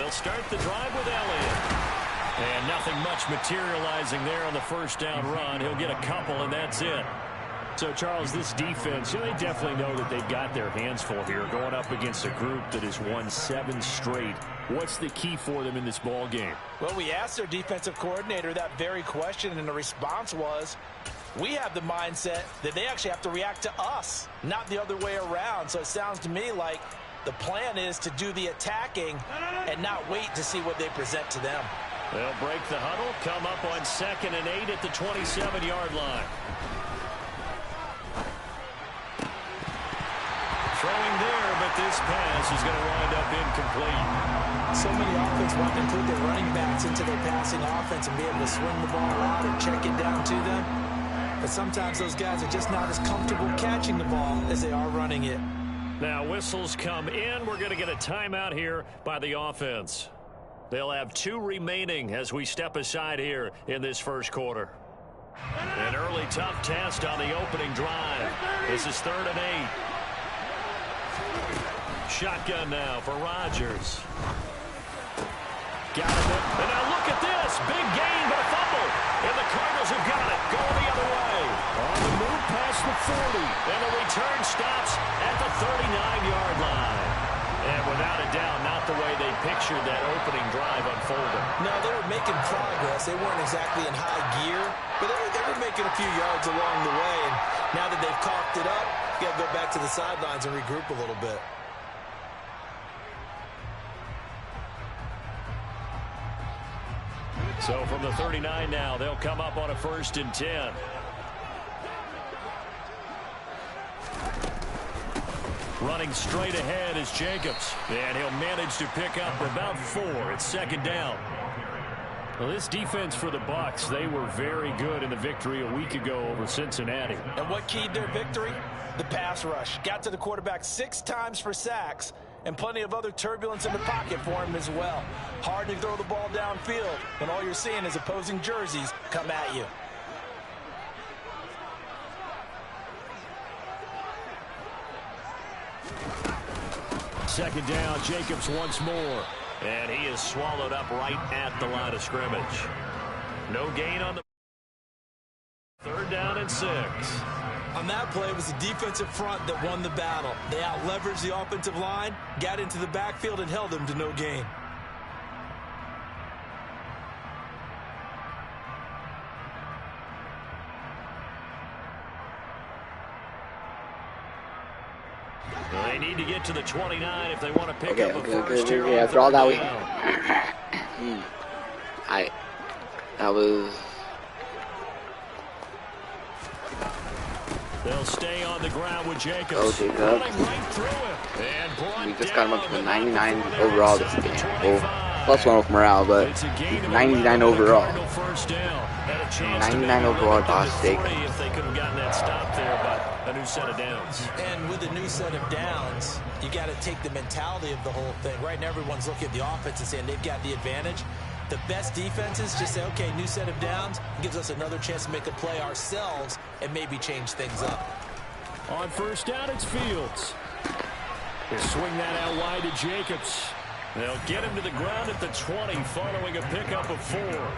They'll start the drive with Elliott. And nothing much materializing there on the first down run. He'll get a couple, and that's it. So, Charles, this defense, they definitely know that they've got their hands full here, going up against a group that has won 7 straight. What's the key for them in this ball game? Well, we asked their defensive coordinator that very question, and the response was, we have the mindset that they actually have to react to us, not the other way around. So it sounds to me like the plan is to do the attacking and not wait to see what they present to them. They'll break the huddle, come up on 2nd and 8 at the 27-yard line. Throwing there, but this pass is going to wind up incomplete. So many offenses want to include their running backs into their passing offense and be able to swing the ball out or check it down to them. But sometimes those guys are just not as comfortable catching the ball as they are running it. Now whistles come in. We're going to get a timeout here by the offense. They'll have 2 remaining as we step aside here in this first quarter. An early tough test on the opening drive. This is 3rd and 8. Shotgun now for Rodgers. Got him. And now look at this. Big gain, but a fumble. And the Cardinals have got it. Going the other way. On the move past the 40. And the return stops at the 39-yard line. And without a doubt, not the way they pictured that opening drive unfolding. No, they were making progress. They weren't exactly in high gear, but they were making a few yards along the way. And now that they've coughed it up, you got to go back to the sidelines and regroup a little bit. So from the 39 now, they'll come up on a 1st and 10. Running straight ahead is Jacobs. And he'll manage to pick up about 4. It's 2nd down. Well, this defense for the Bucs, they were very good in the victory a week ago over Cincinnati. And what keyed their victory? The pass rush. Got to the quarterback 6 times for sacks. And plenty of other turbulence in the pocket for him as well. Hard to throw the ball downfield when all you're seeing is opposing jerseys come at you. Second down, Jacobs once more. And he is swallowed up right at the line of scrimmage. No gain on the 3rd down and 6. On that play, it was the defensive front that won the battle. They out-leveraged the offensive line, got into the backfield, and held them to no gain. Well, they need to get to the 29 if they want to pick up a first here. Okay, after all that that was... They'll stay on the ground with Jacobs. Oh, Jacobs. We just got him up to 99 overall this game. Well, +1 with morale, but 99 overall. 99 overall, Josh Jacobs. If they could have gotten that stop there, but a new set of downs. And with a new set of downs, you got to take the mentality of the whole thing. Right now, everyone's looking at the offense and saying they've got the advantage. The best defenses just say, okay, new set of downs, gives us another chance to make a play ourselves and maybe change things up. On 1st down, it's Fields. They'll swing that out wide to Jacobs. They'll get him to the ground at the 20 following a pickup of 4.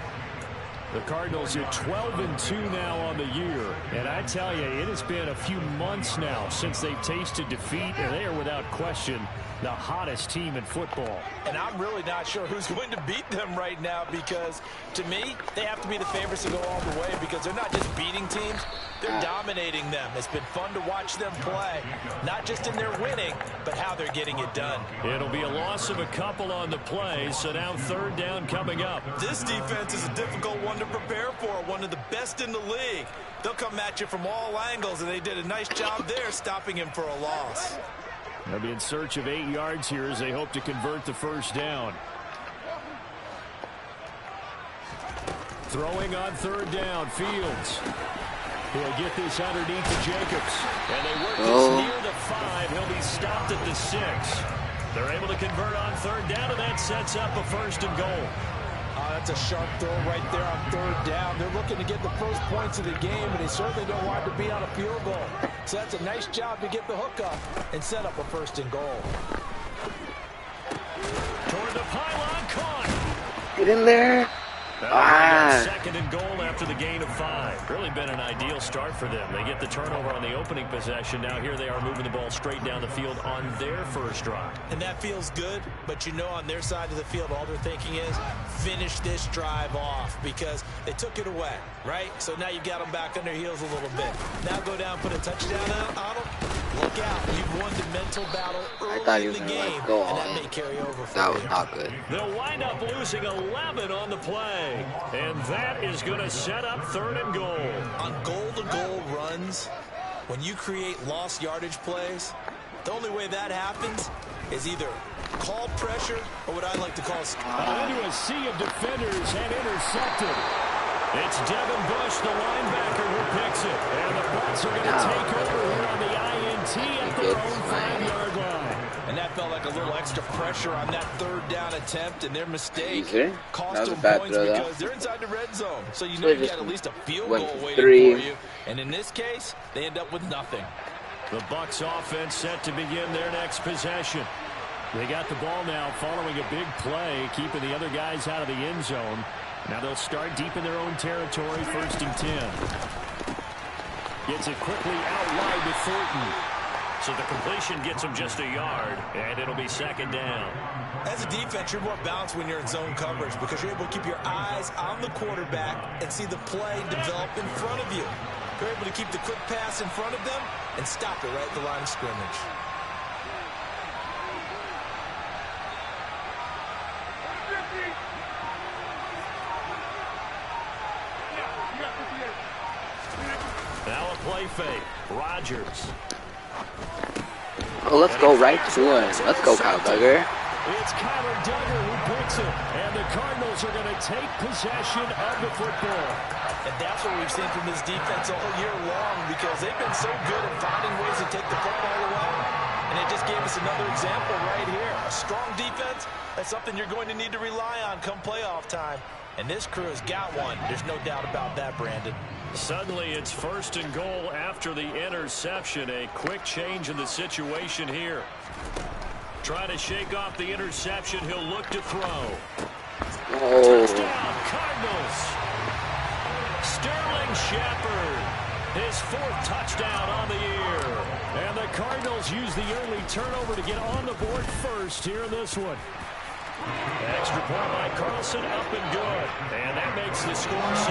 The Cardinals are 12-2 now on the year. And I tell you, it has been a few months now since they've tasted defeat, and they are without question the hottest team in football. And I'm really not sure who's going to beat them right now because, to me, they have to be the favorites to go all the way because they're not just beating teams, they're dominating them. It's been fun to watch them play, not just in their winning, but how they're getting it done. It'll be a loss of a couple on the play, so now 3rd down coming up. This defense is a difficult one to prepare for, one of the best in the league. They'll come at you from all angles, and they did a nice job there stopping him for a loss. They'll be in search of 8 yards here as they hope to convert the 1st down. Throwing on 3rd down, Fields. He'll get this underneath to Jacobs. And they work this near the 5. He'll be stopped at the 6. They're able to convert on 3rd down, and that sets up a 1st and goal. That's a sharp throw right there on 3rd down. They're looking to get the first points of the game, and they certainly don't want it to be on a field goal. So that's a nice job to get the hook up and set up a 1st and goal. Toward the pylon, Get in there. Second and goal after the gain of 5. Really been an ideal start for them. They get the turnover on the opening possession. Now here they are moving the ball straight down the field on their first drive. And that feels good, but you know on their side of the field all they're thinking is finish this drive off because they took it away, right? So now you've got them back on their heels a little bit. Now go down, put a touchdown on them. Look out. You've won the mental battle early in the game, and that may carry over for That was not good. They'll wind up losing 11 on the play, and that is going to set up 3rd and goal. On goal-to-goal runs, when you create lost yardage plays, the only way that happens is either called pressure or what I like to call into a sea of defenders and intercepted. It's Devin Bush, the linebacker, who picks it. And the Bucs are going to take over here on the INT at their own 5-yard line. And that felt like a little extra pressure on that 3rd down attempt, and their mistake cost them points because they're inside the red zone. So you know you got at least a field goal waiting for you. And in this case, they end up with nothing. The Bucs offense set to begin their next possession. They got the ball now following a big play, keeping the other guys out of the end zone. Now they'll start deep in their own territory, 1st and 10. Gets it quickly out wide to Thornton. So the completion gets him just a yard, and it'll be 2nd down. As a defense, you're more balanced when you're in zone coverage because you're able to keep your eyes on the quarterback and see the play develop in front of you. You're able to keep the quick pass in front of them and stop it right at the line of scrimmage. Now a play fake. Rodgers. Oh, let's go right to him. Let's go, Kyle Duggar. It's Kyler Duggar who picks it. And the Cardinals are going to take possession of the football. And that's what we've seen from this defense all year long because they've been so good at finding ways to take the football away. And it just gave us another example right here. A strong defense, that's something you're going to need to rely on come playoff time. And this crew has got one. There's no doubt about that, Brandon. Suddenly it's 1st and goal after the interception. A quick change in the situation here. Trying to shake off the interception. He'll look to throw. Touchdown, Cardinals. Sterling Shepard, his 4th touchdown on the year. And the Cardinals use the early turnover to get on the board first here in this one. Extra point by Carlson, up and good. And that makes the score 7-0.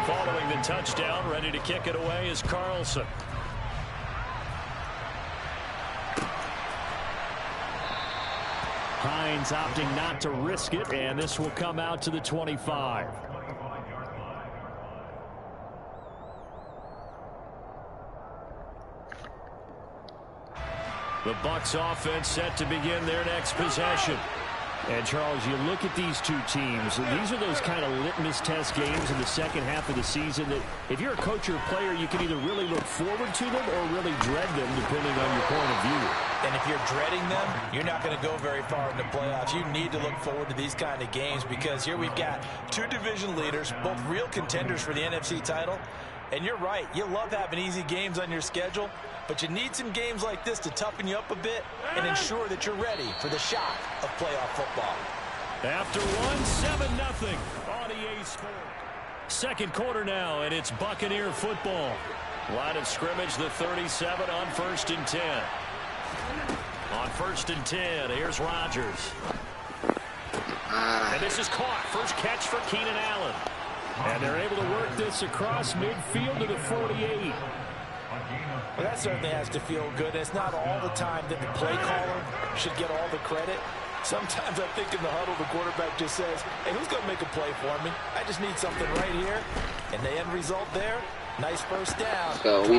Following the touchdown, ready to kick it away is Carlson. Hines opting not to risk it, and this will come out to the 25. The Bucs offense set to begin their next possession. And, Charles, you look at these two teams, and these are those kind of litmus test games in the second half of the season that if you're a coach or a player, you can either really look forward to them or really dread them, depending on your point of view. And if you're dreading them, you're not going to go very far in the playoffs. You need to look forward to these kind of games because here we've got 2 division leaders, both real contenders for the NFC title. And you're right, you love having easy games on your schedule, but you need some games like this to toughen you up a bit and ensure that you're ready for the shock of playoff football. After one, 7-0 on EA Sports. Second quarter now, and it's Buccaneer football. Line of scrimmage, the 37 on 1st and 10. On 1st and 10, here's Rodgers. And this is caught. First catch for Keenan Allen. And they're able to work this across midfield to the 48. Well, that certainly has to feel good. It's not all the time that the play caller should get all the credit. Sometimes I think in the huddle, the quarterback just says, hey, who's going to make a play for me? I just need something right here. And the end result there, nice first down. So we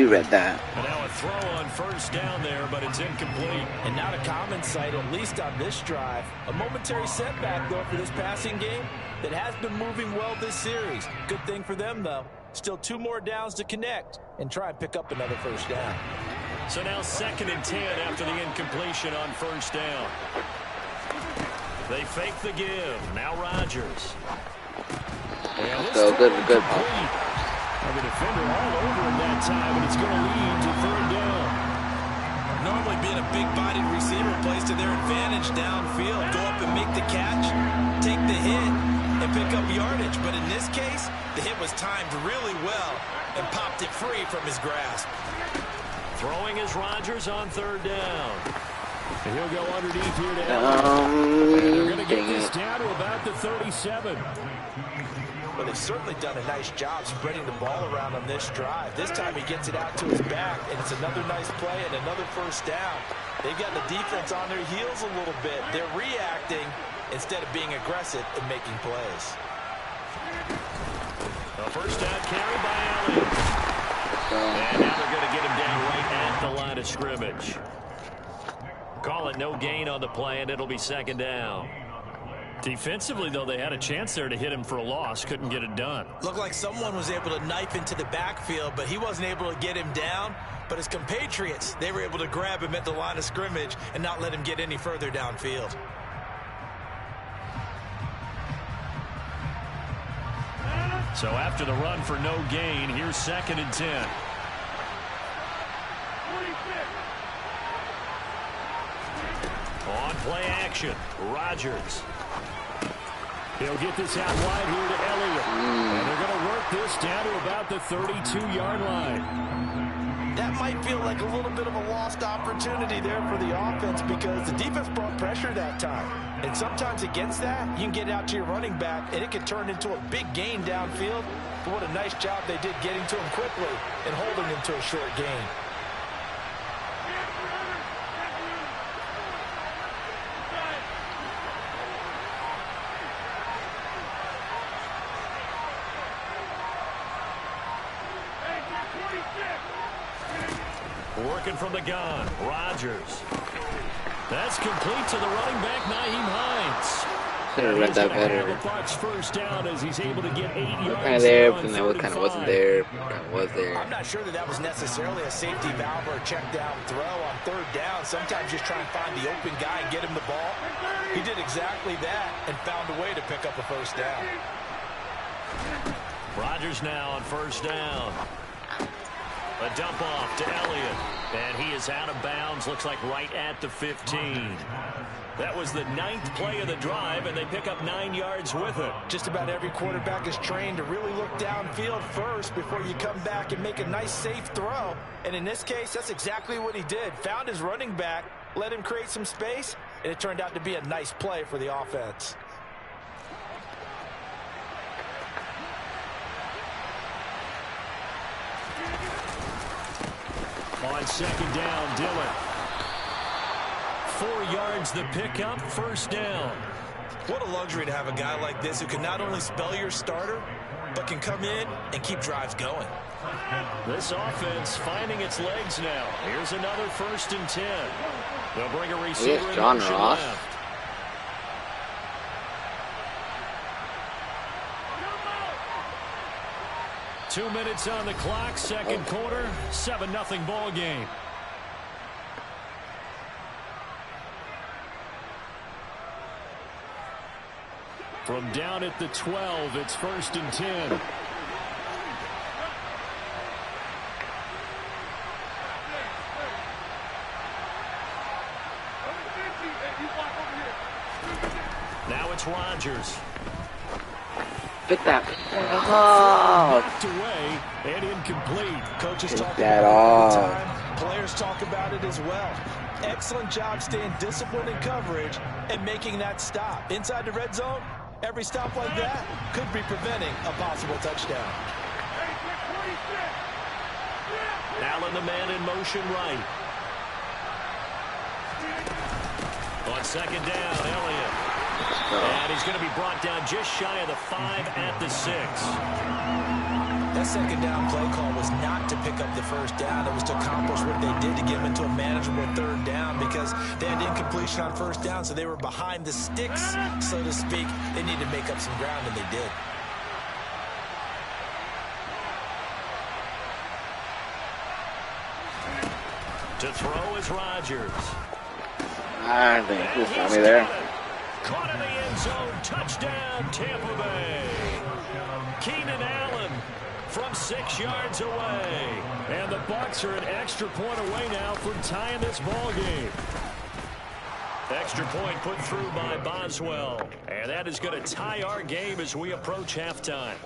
read that. And now a throw on first down there, but it's incomplete. And not a common sight, at least on this drive. A momentary setback, though, for this passing game that has been moving well this series. Good thing for them, though. Still 2 more downs to connect and try and pick up another first down. So now 2nd and 10 after the incompletion on first down. They fake the give. Now Rodgers. So good. And the defender all over him that time, and it's going to lead to 3rd down. Normally being a big-bodied receiver plays to their advantage downfield. Go up and make the catch, take the hit, and pick up yardage. But in this case, the hit was timed really well and popped it free from his grasp. Throwing is Rodgers on third down. And he'll go underneath here to and they're going to get this down to about the 37. Well, they've certainly done a nice job spreading the ball around on this drive. This time he gets it out to his back, and it's another nice play and another first down. They've got the defense on their heels a little bit. They're reacting instead of being aggressive and making plays. A first down carry by Allen. And now they're going to get him down right at the line of scrimmage. Call it no gain on the play, and it'll be second down. Defensively, though, they had a chance there to hit him for a loss. Couldn't get it done. Looked like someone was able to knife into the backfield, but he wasn't able to get him down. But his compatriots, they were able to grab him at the line of scrimmage and not let him get any further downfield. So after the run for no gain, here's 2nd and 10. On play action, Rodgers. He'll get this out wide here to Elliott. And they're going to work this down to about the 32-yard line. That might feel like a little bit of a lost opportunity there for the offense because the defense brought pressure that time. And sometimes against that, you can get out to your running back, and it can turn into a big gain downfield. But what a nice job they did getting to him quickly and holding him to a short gain. Working from the gun, Rodgers. That's complete to the running back, Nyheim Hines. Should have read that better. First down as he's able to get 8 yards. Kind of there, but then what kind of wasn't there. Kind of was there. I'm not sure that was necessarily a safety valve or a check down throw on third down. Sometimes just try and find the open guy and get him the ball. He did exactly that and found a way to pick up a first down. Rodgers now on first down. A dump off to Elliott. And he is out of bounds. Looks like right at the 15. That was the 9th play of the drive, and they pick up 9 yards with it. Just about every quarterback is trained to really look downfield first before you come back and make a nice, safe throw. And in this case, that's exactly what he did. Found his running back, let him create some space, and it turned out to be a nice play for the offense. On second down, Dillon. 4 yards the pickup, first down. What a luxury to have a guy like this who can not only spell your starter, but can come in and keep drives going. This offense finding its legs now. Here's another 1st and 10. They'll bring a receiver in motion left. 2 minutes on the clock, second quarter, 7-0 ball game. From down at the 12, it's 1st and 10. Now it's Rodgers. Pick that. Oh. Away and incomplete. Coaches talk that about it all the time. Players talk about it as well. Excellent job staying disciplined in coverage and making that stop. Inside the red zone, every stop like that could be preventing a possible touchdown. Allen, the man in motion right. On second down, Elliott. And he's going to be brought down just shy of the 5 at the 6. That second down play call was not to pick up the first down. It was to accomplish what they did to get them into a manageable third down because they had incompletion on first down, so they were behind the sticks, so to speak. They needed to make up some ground, and they did. To throw is Rodgers. I think he saw me there. Caught in the end zone. Touchdown, Tampa Bay. Keenan Allen from 6 yards away. And the Bucs are an extra point away now from tying this ball game. Extra point put through by Boswell. And that is going to tie our game as we approach halftime.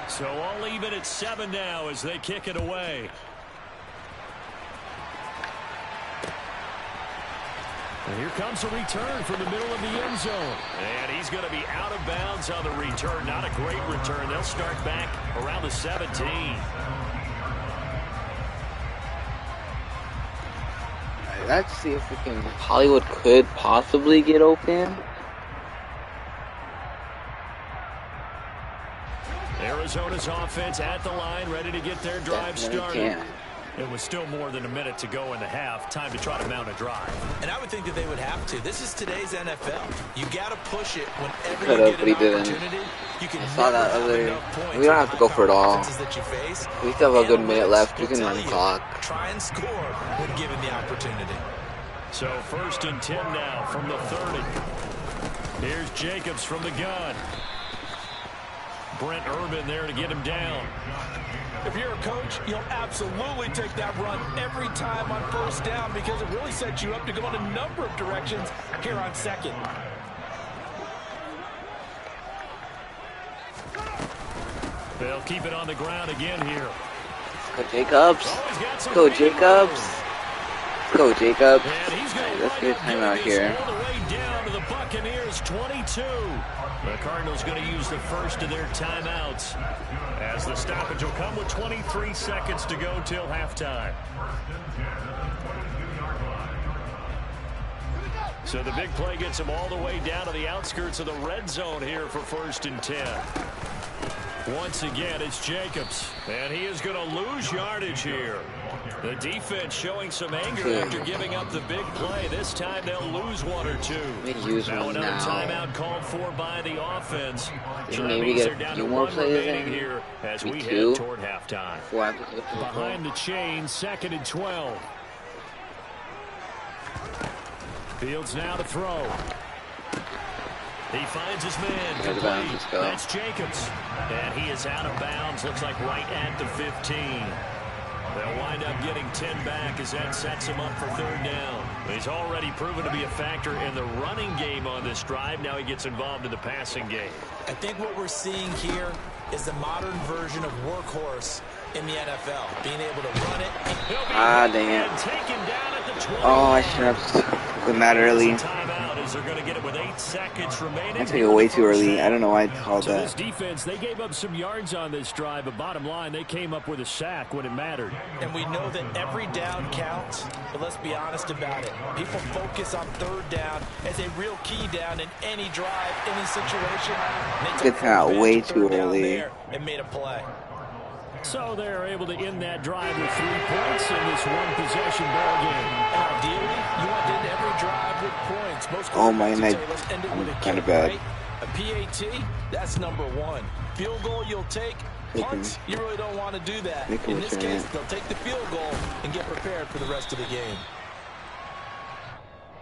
So all even at 7 now as they kick it away. And here comes a return from the middle of the end zone. And he's going to be out of bounds on the return. Not a great return. They'll start back around the 17. Let's see if we can. Hollywood could possibly get open. Arizona's offense at the line, ready to get their drive started. Can. It was still more than a minute to go in the half. Time to try to mount a drive. And I would think that they would have to. This is today's NFL. You got to push it whenever Could you have, get but he an didn't. opportunity. You can I saw that other. We don't have to go for it all. We still have a good minute left. We can run the clock. Try and score when given the opportunity. So 1st and 10 now from the 30. Here's Jacobs from the gun. Brent Urban there to get him down. If you're a coach, you'll absolutely take that run every time on 1st down because it really sets you up to go in a number of directions here on 2nd. They'll keep it on the ground again here. Go Jacobs. Go Jacobs. Go Jacobs. Right, let's get a timeout here. All the way down to the Buccaneers 22. The Cardinals going to use the first of their timeouts as the stoppage will come with 23 seconds to go till halftime. So the big play gets them all the way down to the outskirts of the red zone here for 1st and 10. Once again, it's Jacobs, and he is going to lose yardage here. The defense showing some anger after giving up the big play. This time they'll lose 1 or 2. Now another timeout called for by the offense. So that means they're down to 1 remaining here as we head toward halftime. Behind the chain, 2nd and 12. Fields now to throw. He finds his man complete. That's Jacobs. And he is out of bounds. Looks like right at the 15. They'll wind up getting 10 back as that sets him up for 3rd down. He's already proven to be a factor in the running game on this drive. Now he gets involved in the passing game. I think what we're seeing here is the modern version of workhorse in the NFL. Being able to run it. Ah, dang it. Oh, I should have put that early. They're going to get it with 8 seconds remaining. I took it way too early. I don't know why I called that. This defense, they gave up some yards on this drive, but bottom line, they came up with a sack when it mattered. And we know that every down counts, but let's be honest about it. People focus on 3rd down as a real key down in any drive, any situation. It's out way too early. And made a play. So they're able to end that drive with 3 points in this one-possession ball game. And ideally, you want to end every drive with points. Most oh my, I'm kind of bad. Right? A PAT, that's number 1. Field goal you'll take. Punt, you really don't want to do that. In this case, they'll take the field goal and get prepared for the rest of the game.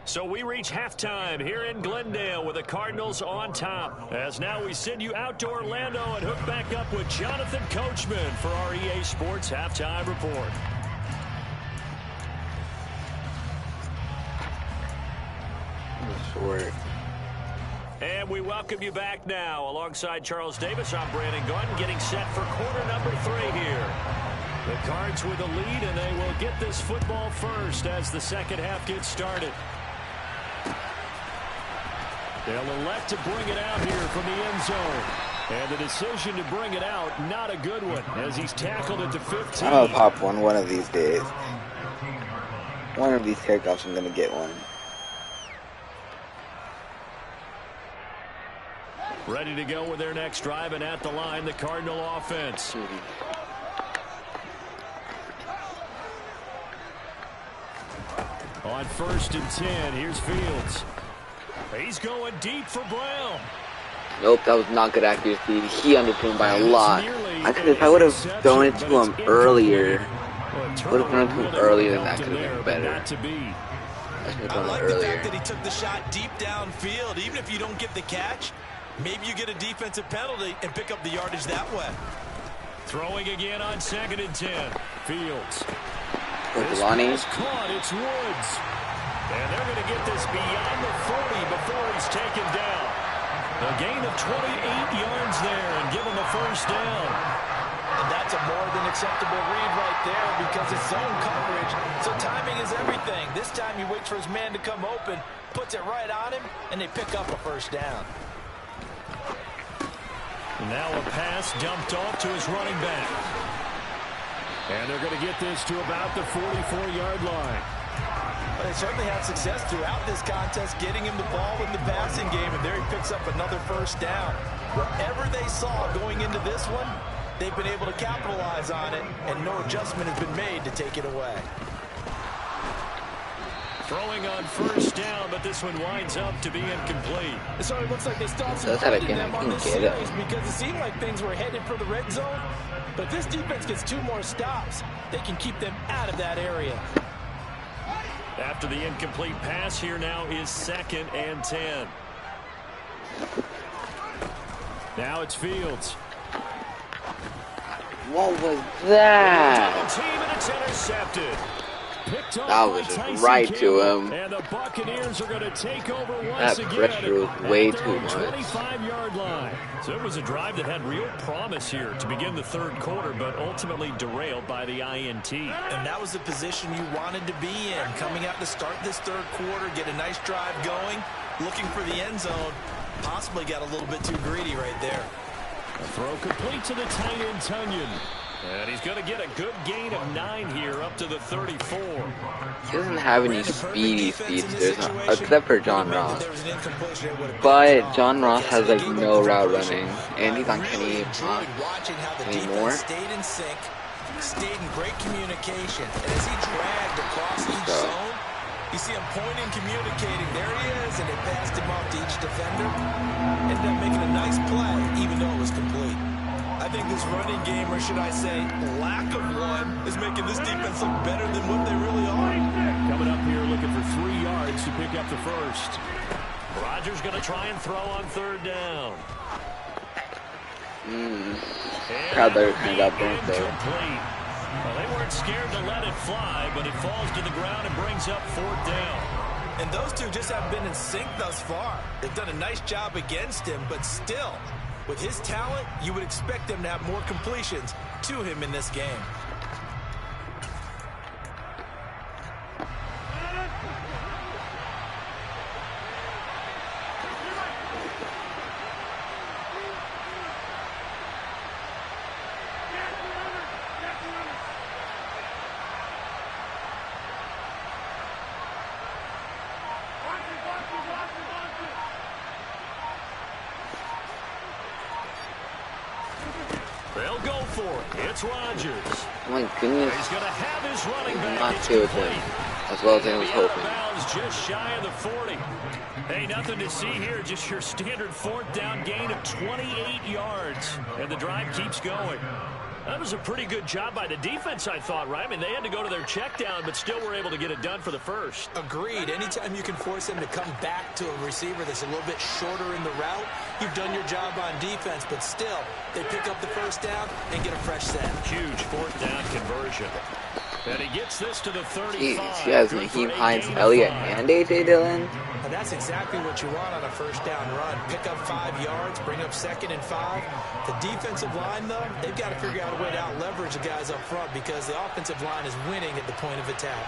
So we reach halftime here in Glendale with the Cardinals on top. As now we send you out to Orlando and hook back up with Jonathan Coachman for our EA Sports Halftime Report. Short. And we welcome you back now. Alongside Charles Davis, I'm Brandon Gordon, getting set for quarter number 3 here. The Cards with the lead, and they will get this football first as the second half gets started. They'll elect to bring it out here from the end zone. And the decision to bring it out, not a good one, as he's tackled at the 15. I'm going to pop one of these days. One of these haircuts, I'm going to get one. Ready to go with their next drive, and at the line, the Cardinal offense. On 1st and 10, here's Fields. He's going deep for Brown. Nope, that was not good accuracy. He underthrew him by a lot. If I would have thrown it to him earlier, than that could have been better. I like the fact that he took the shot deep downfield. Even if you don't get the catch, maybe you get a defensive penalty and pick up the yardage that way. Throwing again on 2nd and 10. Fields. This Lonnie's caught. It's Woods. And they're going to get this beyond the 40 before he's taken down. A gain of 28 yards there and give him a first down. And that's a more than acceptable read right there because it's zone coverage. So timing is everything. This time he waits for his man to come open, puts it right on him, and they pick up a first down. And now a pass dumped off to his running back. And they're going to get this to about the 44-yard line. Well, they certainly had success throughout this contest getting him the ball in the passing game, and there he picks up another first down. Whatever they saw going into this one, they've been able to capitalize on it, and no adjustment has been made to take it away. Throwing on first down, but this one winds up to be incomplete. So it looks like they stopped some them on this series because it seemed like things were headed for the red zone. But this defense gets 2 more stops. They can keep them out of that area. After the incomplete pass, here now is 2nd and 10. Now it's Fields. What was that? Team and it's intercepted. That was just right to him. And the Buccaneers are going to take over once that pressure was way too much. 25-yard line. So it was a drive that had real promise here to begin the 3rd quarter, but ultimately derailed by the INT. And that was the position you wanted to be in, coming out to start this 3rd quarter, get a nice drive going, looking for the end zone. Possibly got a little bit too greedy right there. A throw complete to the tight end, Tunyon. And he's going to get a good gain of 9 here up to the 34. He doesn't have any speedy speedsters, except for John Ross. But John Ross has like no route running, and he's on Kenny anymore. Stayed in sync, stayed in great communication, and as he dragged across each zone, you see him pointing, communicating. There he is, and they passed him off to each defender. Ended up making a nice play, even though it was complete. I think this running game, or should I say lack of one, is making this defense look better than what they really are. Coming up here looking for 3 yards to pick up the first. Rodgers going to try and throw on 3rd down. Crowd better find out, don't they? Well, they weren't scared to let it fly, but it falls to the ground and brings up 4th down. And those two just haven't been in sync thus far. They've done a nice job against him, but still, with his talent, you would expect them to have more completions to him in this game. They'll go for it. It's Rodgers. Oh my goodness. He's going to have his running back. Not good as well as I was hoping. Just shy of the 40. Hey, nothing to see here. Just your standard 4th down gain of 28 yards. And the drive keeps going. That was a pretty good job by the defense, I thought, right? I mean, they had to go to their check down, but still were able to get it done for the first. Agreed. Anytime you can force them to come back to a receiver that's a little bit shorter in the route, you've done your job on defense, but still, they pick up the first down and get a fresh set. Huge 4th down conversion. And he gets this to the 35. Jeez, he has Naheem Hines, Elliott, and A.J. Dillon. And that's exactly what you want on a first down run. Pick up 5 yards, bring up 2nd and 5. The defensive line, though, they've got to figure out a way to out-leverage the guys up front because the offensive line is winning at the point of attack.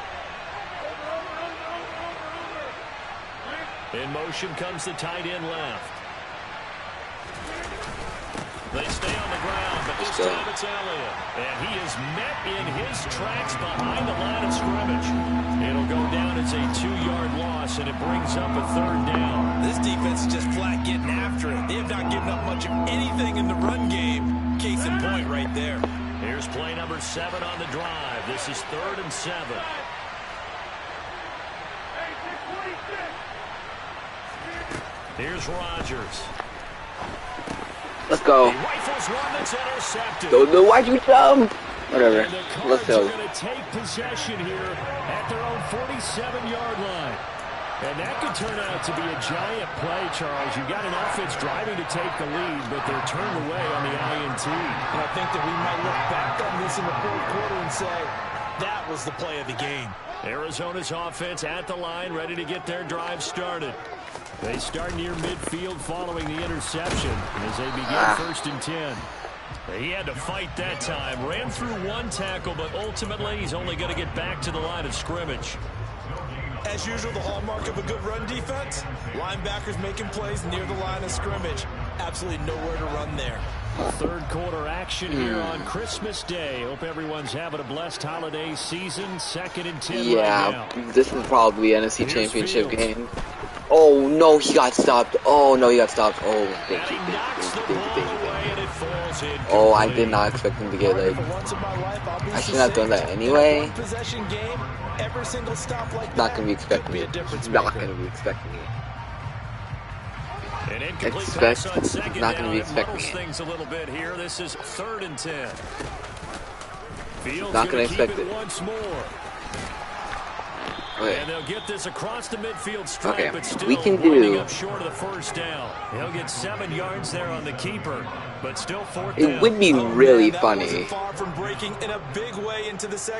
In motion comes the tight end left. They stay on the ground, but this time it's Elliott. And he is met in his tracks behind the line of scrimmage. It'll go down as a 2-yard loss, and it brings up a 3rd down. This defense is just flat getting after it. They have not given up much of anything in the run game. Case in point right there. Here's play number 7 on the drive. This is 3rd and 7. Here's Rodgers. Let's go. He rifles one that's intercepted. Why'd you jump? Whatever. Let's go. Going to take possession here at their own 47-yard line. And that could turn out to be a giant play, Charles. You've got an offense driving to take the lead, but they're turned away on the INT. And I think that we might look back on this in the fourth quarter and say, that was the play of the game. Arizona's offense at the line, ready to get their drive started. They start near midfield following the interception as they begin 1st and 10. He had to fight that time. Ran through one tackle, but ultimately he's only going to get back to the line of scrimmage. As usual, the hallmark of a good run defense, linebackers making plays near the line of scrimmage. Absolutely nowhere to run there. Third quarter action here on Christmas Day. Hope everyone's having a blessed holiday season. 2nd and 10 right now. This is probably NFC Championship game. Oh, no, he got stopped. Oh, no, he got stopped. Oh, thank you. Oh, I did not expect him to get like. I should not have done that anyway. Not gonna be expecting it. Not gonna be expecting it. Not gonna be expecting it. Things a little bit here. This is 3rd and 10. Not gonna expect it. Once more. Okay. And they'll get this across the midfield stripe, but still we can winding do. up short of the first down. He'll get 7 yards there on the keeper, but still 4th It down. would be really funny.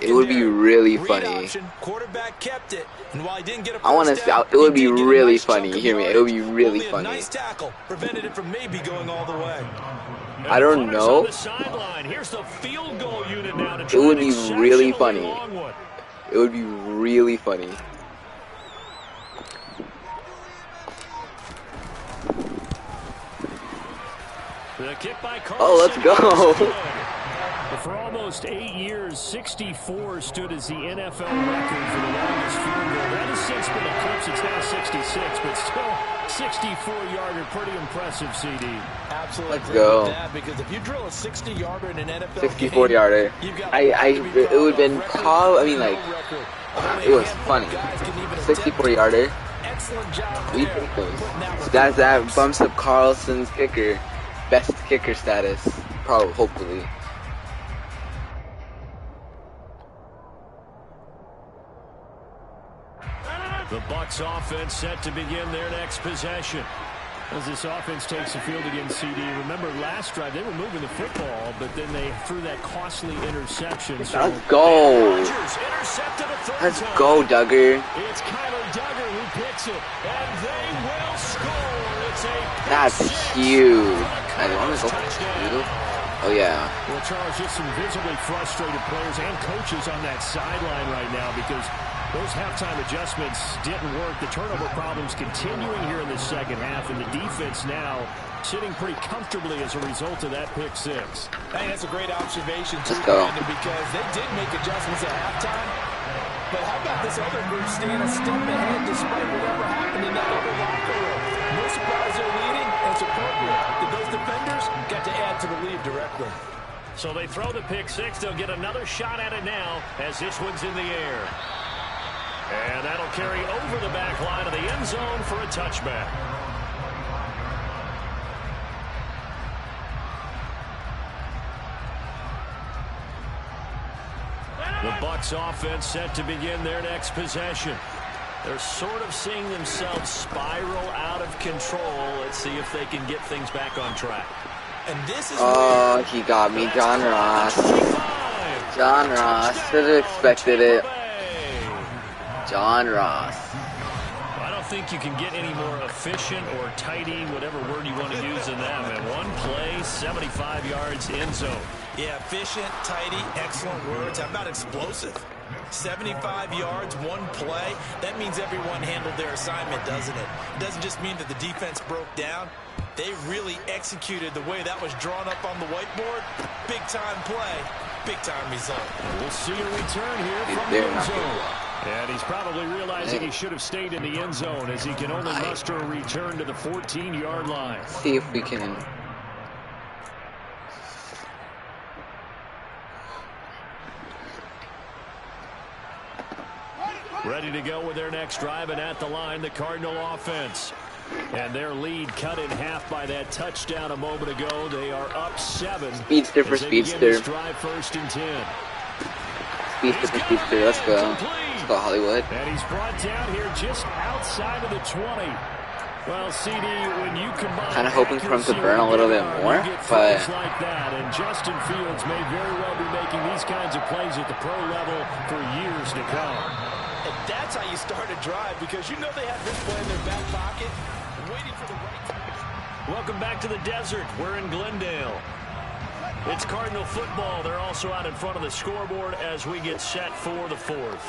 It would be really funny. Quarterback kept it, and while he didn't get a I want to. It would be really funny. Hear me. It would be really funny. Nice tackle prevented it from maybe going all the way. I don't know. Here's the field goal unit now to It would be really funny. one. It would be really funny. The kick by Oh, let's go. For almost 8 years, 64 stood as the NFL record for the longest field goal. That has since been eclipsed. It's now 66, but still 64-yarder. Pretty impressive, CD. Absolutely. Let's go. That, because if you drill a 60-yarder in an NFL 64-yarder. It would have been called. I mean, like, it was funny. 64-yarder. That bumps up Carlson's kicker, best kicker status, probably, hopefully. The Bucs offense set to begin their next possession. As this offense takes the field against CD. Remember last drive, they were moving the football, but then they threw that costly interception. So let's go. Let's go, Duggar. It's Kyler Duggar who picks it, and they will score. It's a That's huge. I want to go for Oh, yeah. Well, Charles, just some visibly frustrated players and coaches on that sideline right now because those halftime adjustments didn't work. The turnover problems continuing here in the second half, and the defense now sitting pretty comfortably as a result of that pick six. Hey, that's a great observation, too, Let's go. Brandon, because they did make adjustments at halftime. But how about this other group staying a step ahead despite whatever happened in that other locker room? No surprise they're leading, and it's appropriate that those defenders got to add to the lead directly. So they throw the pick six. They'll get another shot at it now as this one's in the air. And that'll carry over the back line of the end zone for a touchback. The Bucs offense set to begin their next possession. They're sort of seeing themselves spiral out of control. Let's see if they can get things back on track. And this is he got me, John Ross. John Ross, should have expected it. John Ross. I don't think you can get any more efficient or tidy, whatever word you want to use in that. Man, one play, 75 yards, end zone. Yeah, efficient, tidy, excellent words. How about explosive? 75 yards, one play. That means everyone handled their assignment, doesn't it? It doesn't just mean that the defense broke down. They really executed the way that was drawn up on the whiteboard. Big-time play, big-time result. We'll see a return here from the end zone. And he's probably realizing he should have stayed in the end zone as he can only muster a return to the 14-yard line. See if we can... Ready to go with their next drive, and at the line, the Cardinal offense. And their lead cut in half by that touchdown a moment ago. They are up 7. Speedster for Speedster. Drive 1st and 10. Speedster for Speedster. Let's go. Let's go, Hollywood. And he's brought down here just outside of the 20. Well, CD, when you combine kind of hoping for him to burn a little bit more, but like that, and Justin Fields may very well be making these kinds of plays at the pro level for years to come. And that's how you start a drive, because you know they have this play in their back pocket, waiting for the right time. Welcome back to the desert. We're in Glendale. It's Cardinal football. They're also out in front of the scoreboard as we get set for the 4th.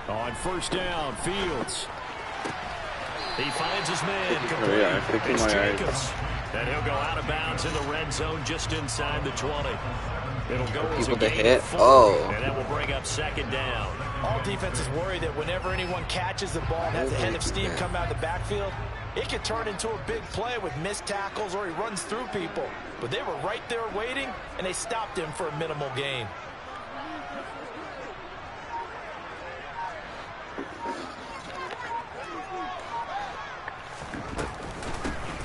On 1st down, Fields. He finds his man. Complete. It's Jacobs. And he'll go out of bounds in the red zone just inside the 20. It'll go as a gain of 4, and that will bring up 2nd down. All defenses worry that whenever anyone catches the ball and has a head of steam come out of the backfield, it could turn into a big play with missed tackles or he runs through people. But they were right there waiting, and they stopped him for a minimal gain.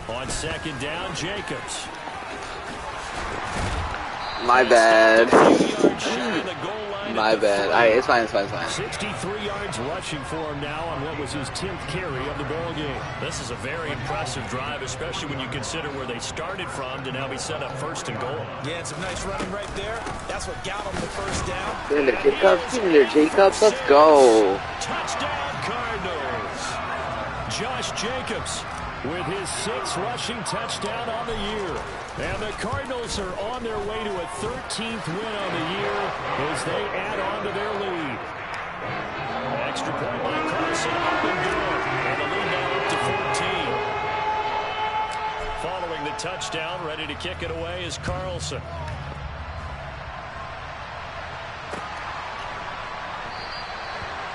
On 2nd down, Jacobs. My bad. My bad. Alright, it's fine, it's fine, it's fine. 63 yards rushing for him now on what was his 10th carry of the ball game. This is a very impressive drive, especially when you consider where they started from to now be set up 1st and goal. Yeah, and some nice running right there. That's what got them the 1st down. Get in there, Jacobs. Get in there, Jacobs. Let's go. Touchdown, Cardinals. Josh Jacobs with his 6th rushing touchdown on the year. And the Cardinals are on their way to a 13th win on the year as they add on to their lead. Extra point by Carson up and good. And the lead now up to 14. Following the touchdown, ready to kick it away is Carlson.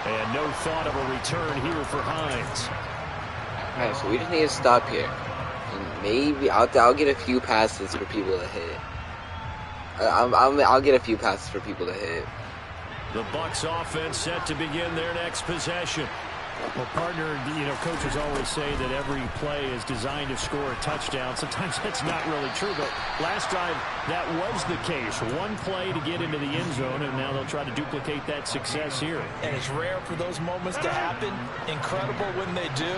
And no thought of a return here for Hines. Alright, so we just need to stop here. And maybe I'll get a few passes for people to hit. I'll get a few passes for people to hit. The Bucs offense set to begin their next possession. Well, partner, coaches always say that every play is designed to score a touchdown. Sometimes that's not really true, but last drive, that was the case. One play to get into the end zone, and now they'll try to duplicate that success here. And it's rare for those moments to happen. Incredible when they do.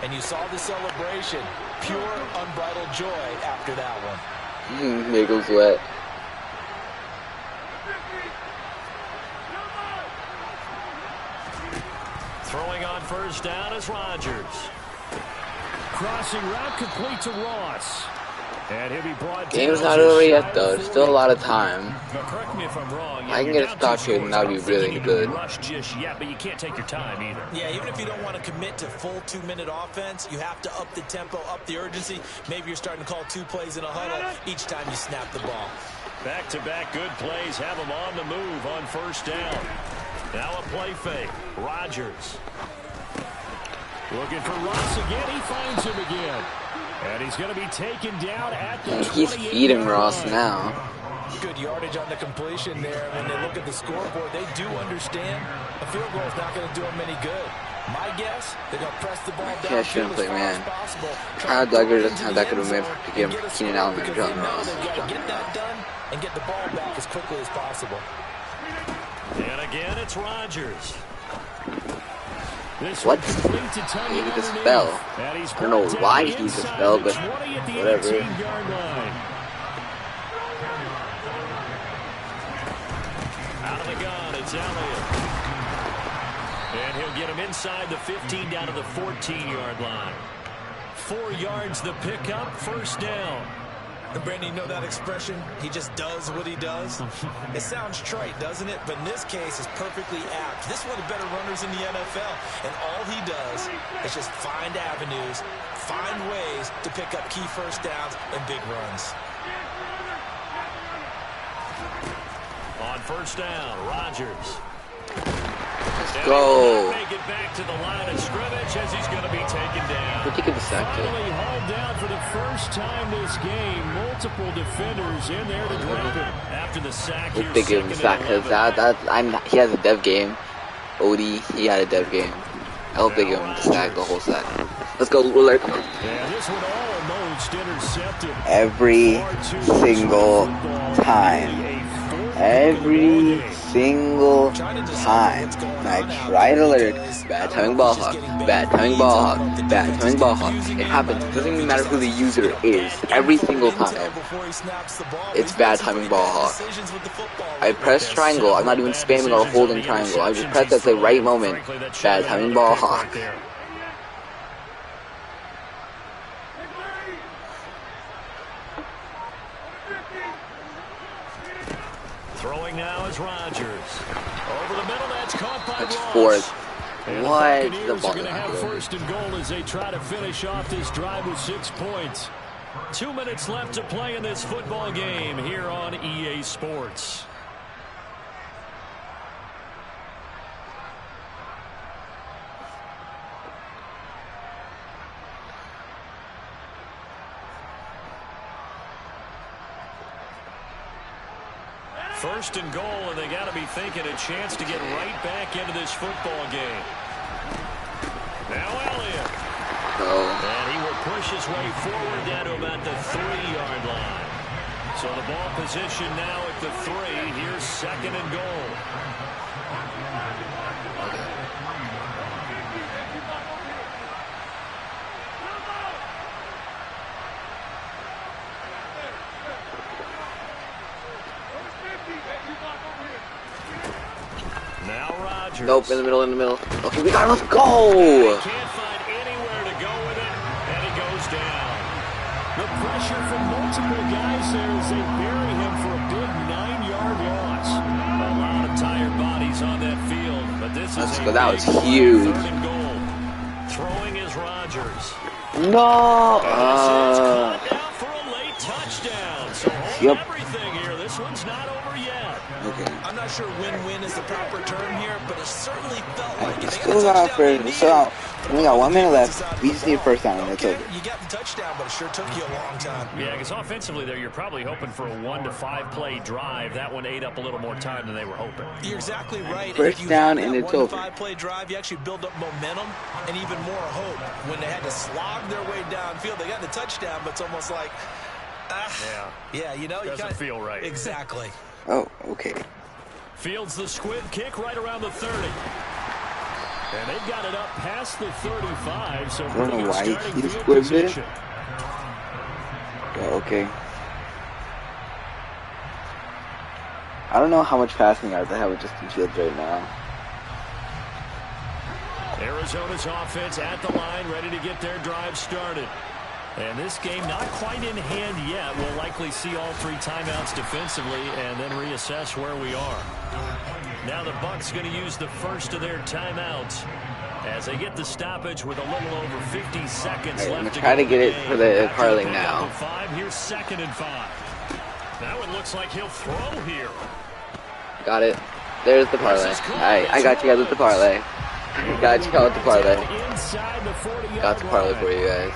And you saw the celebration. Pure, unbridled joy after that one. Make them sweat. Throwing on 1st down is Rodgers. Crossing route complete to Ross. And he'll be brought down. Game's not over yet, though. There's still a lot of time. Now, correct me if I'm wrong. I can get a stop here, and that would be really good. Rush just yet, but you can't take your time either. Yeah, even if you don't want to commit to full 2-minute offense, you have to up the tempo, up the urgency. Maybe you're starting to call 2 plays in a huddle each time you snap the ball. Back-to-back good plays have them on the move on 1st down. Now a play fake. Rodgers. Looking for Ross again. He finds him again. And he's going to be taken down at the 28. He's feeding Ross now. Good yardage on the completion there. When they look at the scoreboard, they do understand a field goal is not going to do them any good. My guess, they're going to press the ball down as far as possible. Kyle Duggar doesn't have that good of a man to get him Keenan Allen and John Ross. They've got to get that done and get the ball back as quickly as possible. And again, it's Rodgers. What? He needed a spell. I don't know why he needs a spell, but whatever. Out of the gun, it's Elliott. And he'll get him inside the 15 down to the 14-yard line. 4 yards the pickup, 1st down. And Brandon, you know that expression? He just does what he does. It sounds trite, doesn't it? But in this case, it's perfectly apt. This is one of the better runners in the NFL. And all he does is just find avenues, find ways to pick up key 1st downs and big runs. On 1st down, Rodgers. Let's go. Make it back to the line of scrimmage as he's going to be taken down. Where'd you get the sack to? Finally hauled down for the first time this game. Multiple defenders in there to grab him after the sack. I hope they give him the sack because he has a dev game. Odie, he had a dev game. I hope they give him the sack, the whole sack. Let's go, Willard. Yeah, this one almost intercepted. Every single time. Every single time. And I try to alert. Bad timing ball hawk. Bad timing ball hawk. Bad timing ball hawk. It happens. It doesn't even matter who the user is. Every single time. It's bad timing ball hawk. I press triangle. I'm not even spamming or holding triangle. I just press at the right moment. Bad timing ball hawk. Throwing now is Rodgers. Over the middle, that's caught by That's Ross. fourth. And What? the The Buccaneers ball are going to have first and goal as they try to finish off this drive with 6 points. 2 minutes left to play in this football game here on EA Sports. First and goal, and they got to be thinking a chance to get right back into this football game. Now Elliott. And he will push his way forward down to about the 3-yard line. So the ball position now at the 3. Here's second and goal. Now Rodgers. Nope, in the middle. Okay, we got it. Let's go. Can't find anywhere to go with it, and he goes down. The pressure from multiple guys there as they bury him for a big 9-yard loss. A lot of tired bodies on that field, but this is a that was big huge. third and goal. Throwing is Rodgers. No. Caught now for a late touchdown. So hold everything here. This one's not over yet. Okay. I'm not sure win-win is the proper term here, but it certainly felt like it. Still got first. So we got 1 minute left. We just need a first down, and it's over. You got the touchdown, but it sure took you a long time. Yeah, because offensively there, you're probably hoping for a 1 to 5 play drive. That one ate up a little more time than they were hoping. You're exactly right. First down, and it's over. 1 to 5 play drive, you actually build up momentum and even more hope. When they had to slog their way downfield, they got the touchdown, but it's almost like, you know, doesn't feel right. Exactly. Oh, okay. Fields the squib kick right around the 30. And they've got it up past the 35, so I don't know why he field squibbed it. position. Oh, okay. I don't know how much passing yards I have with Justin Fields right now. Arizona's offense at the line, ready to get their drive started. And this game not quite in hand yet. We'll likely see all 3 timeouts defensively and then reassess where we are. Now the Bucs going to use the first of their timeouts as they get the stoppage with a little over 50 seconds left. I'm going to try to get it for the parlay now. 5, here's 2nd and 5. That one looks like he'll throw here. Got it. There's the parlay. Alright, I got you guys with the parlay. Got you guys with the parlay. Got the parlay for you guys.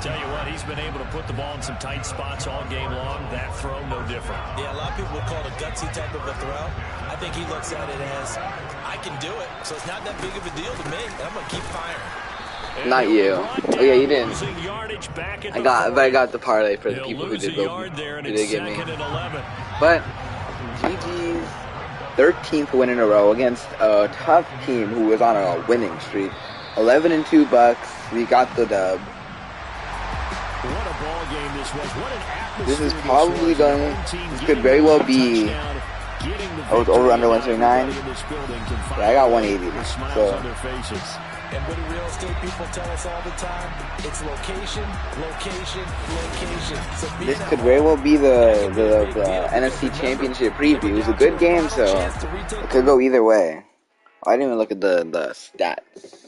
Tell you what, he's been able to put the ball in some tight spots all game long. That throw, no different. Yeah, a lot of people would call it a gutsy type of a throw. I think he looks at it as, I can do it, so it's not that big of a deal to me. I'm going to keep firing. Not you. Oh yeah, you didn't. I got the parlay for the people who did give me. But GG's 13th win in a row against a tough team who was on a winning streak. 11-2 Bucs. We got the dub. What a ball game this was. What an atmosphere. This is probably going. This could very well be. Oh, it's over under 179. Yeah, I got 180. So. And what do real estate people tell us all the time? It's location, location, location. So this could very well be the NFC Championship preview. It was a good game, so it could go either way. I didn't even look at the stats.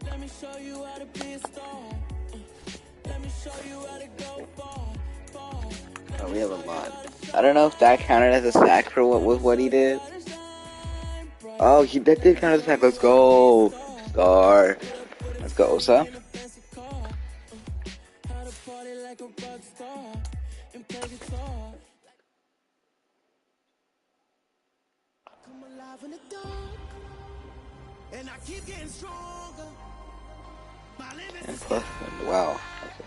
Let me show you how to be a star. Let me show you how to go far. Oh, we have a lot. I don't know if that counted as a sack for what he did. Oh, that did count as a sack. Let's go. Star. Let's go, Osa. How to party like a rock star and play guitar. And plus, wow. Okay.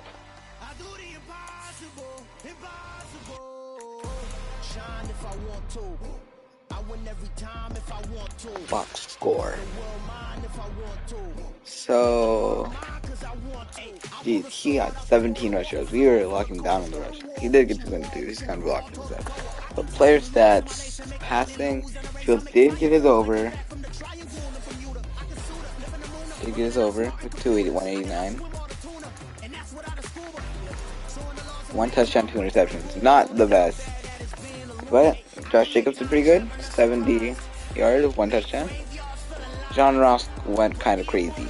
Box score. So, geez, he got 17 rush yards. We were locking down on the rush. He did get 22. He's kind of blocking himself. But player stats, passing, Fields did get his over. Did get his over with 189. 1 touchdown, 2 interceptions. Not the best. But Josh Jacobs did pretty good. 70 yards, 1 touchdown. John Ross went kind of crazy.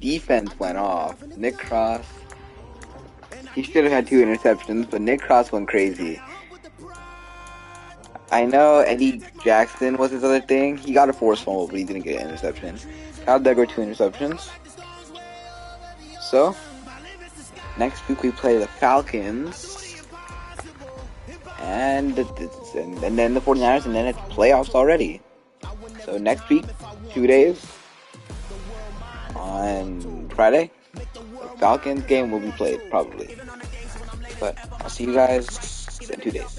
Defense went off. Nick Cross, he should have had 2 interceptions, but Nick Cross went crazy. I know Eddie Jackson was his other thing. He got a forced fumble, but he didn't get an interception. Kyle Duggar 2 interceptions. So, next week we play the Falcons. And then the 49ers, and then it's playoffs already. So next week, 2 days, on Friday, the Falcons game will be played, probably. But I'll see you guys in 2 days.